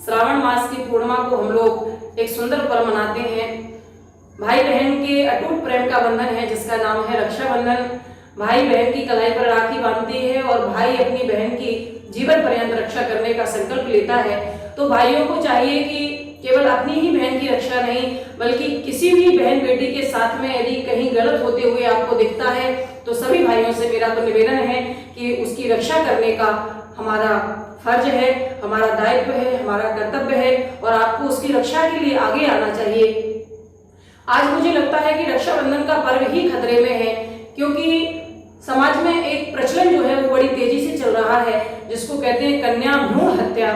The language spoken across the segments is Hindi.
श्रावण मास की पूर्णिमा को हम लोग एक सुंदर पर्व मनाते हैं। भाई बहन के अटूट प्रेम का बंधन है जिसका नाम है रक्षाबंधन। भाई बहन की कलाई पर राखी बांधती है और भाई अपनी बहन की जीवन पर्यंत रक्षा करने का संकल्प लेता है। तो भाइयों को चाहिए कि केवल अपनी ही बहन की रक्षा नहीं बल्कि किसी भी बहन बेटी के साथ में यदि कहीं गलत होते हुए आपको दिखता है तो सभी भाइयों से मेरा तो निवेदन है कि उसकी रक्षा करने का हमारा फर्ज है, हमारा दायित्व है, हमारा कर्तव्य है और आपको उसकी रक्षा के लिए आगे आना चाहिए। आज मुझे लगता है कि रक्षाबंधन का पर्व ही खतरे में है क्योंकि समाज में एक प्रचलन जो है वो बड़ी तेजी से चल रहा है जिसको कहते हैं कन्या भ्रूण हत्या।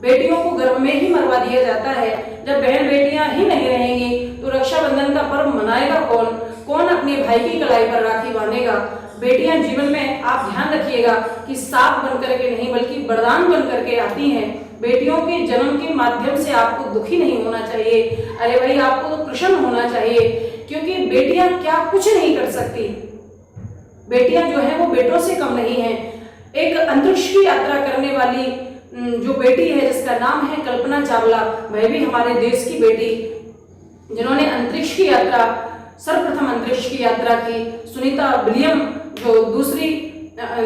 बेटियों को गर्भ में ही मरवा दिया जाता है। जब बहन बेटियां ही नहीं रहेंगी तो रक्षाबंधन का पर्व मनाएगा कौन? कौन अपने भाई की कलाई पर राखी बांधेगा? बेटियां जीवन में आप ध्यान रखिएगा कि सांप बन करके नहीं बल्कि वरदान बन करके आती हैं। बेटियों के जन्म के माध्यम से आपको दुखी नहीं होना चाहिए। अरे भाई, आपको तो प्रसन्न होना चाहिए क्योंकि बेटियां क्या कुछ नहीं कर सकती। बेटियां जो है वो बेटों से कम नहीं है। एक अंतरिक्ष की यात्रा करने वाली जो बेटी है जिसका नाम है कल्पना चावला, वह भी हमारे देश की बेटी जिन्होंने अंतरिक्ष की यात्रा सर्वप्रथम अंतरिक्ष की यात्रा की। सुनीता विलियम जो दूसरी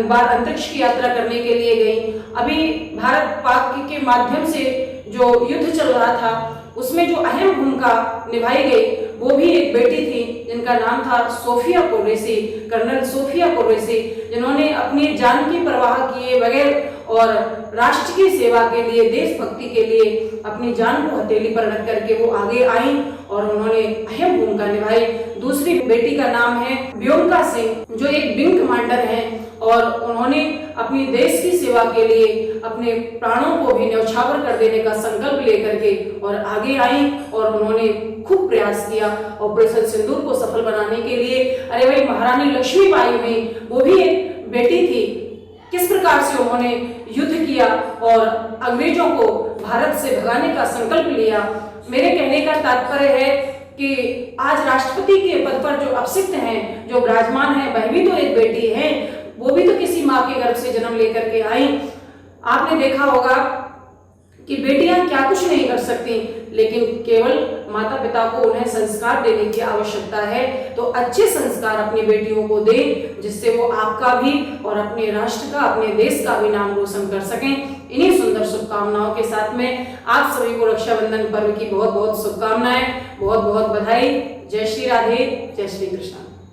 बार अंतरिक्ष की यात्रा करने के लिए गई। अभी भारत पाक के माध्यम से जो युद्ध चल रहा था उसमें जो अहम भूमिका निभाई गई वो भी एक बेटी थी जिनका नाम था सोफिया कुरैशी, कर्नल सोफिया कुरैशी, जिन्होंने अपनी जान की परवाह किए बगैर और राष्ट्र की सेवा के लिए, देशभक्ति के लिए अपनी जान को हथेली पर रख करके वो आगे आई और उन्होंने अहम भूमिका निभाई। दूसरी बेटी का नाम है व्योमिका सिंह जो एक विंग कमांडर हैं और उन्होंने अपनी देश की सेवा के लिए अपने प्राणों को भी न्यौछावर कर देने का संकल्प लेकर के और आगे आई और उन्होंने खूब प्रयास किया ऑपरेशन सिंदूर को सफल बनाने के लिए। अरे भाई, महारानी लक्ष्मीबाई हुई, वो भी एक बेटी थी। किस प्रकार से उन्होंने युद्ध किया और अंग्रेजों को भारत से भगाने का संकल्प लिया। मेरे कहने का तात्पर्य है कि आज राष्ट्रपति के पद पर जो अभिषिक्त हैं, जो विराजमान है, वह भी तो एक बेटी है। वो भी तो किसी माँ के गर्भ से जन्म लेकर के आई। आपने देखा होगा कि बेटियां क्या कुछ नहीं कर सकती, लेकिन केवल माता पिता को उन्हें संस्कार देने की आवश्यकता है। तो अच्छे संस्कार अपनी बेटियों को दें जिससे वो आपका भी और अपने राष्ट्र का, अपने देश का भी नाम रोशन कर सकें। इन्हीं सुंदर शुभकामनाओं के साथ में आप सभी को रक्षाबंधन पर्व की बहुत बहुत शुभकामनाएं, बहुत बहुत बधाई। जय श्री राधे, जय श्री कृष्ण।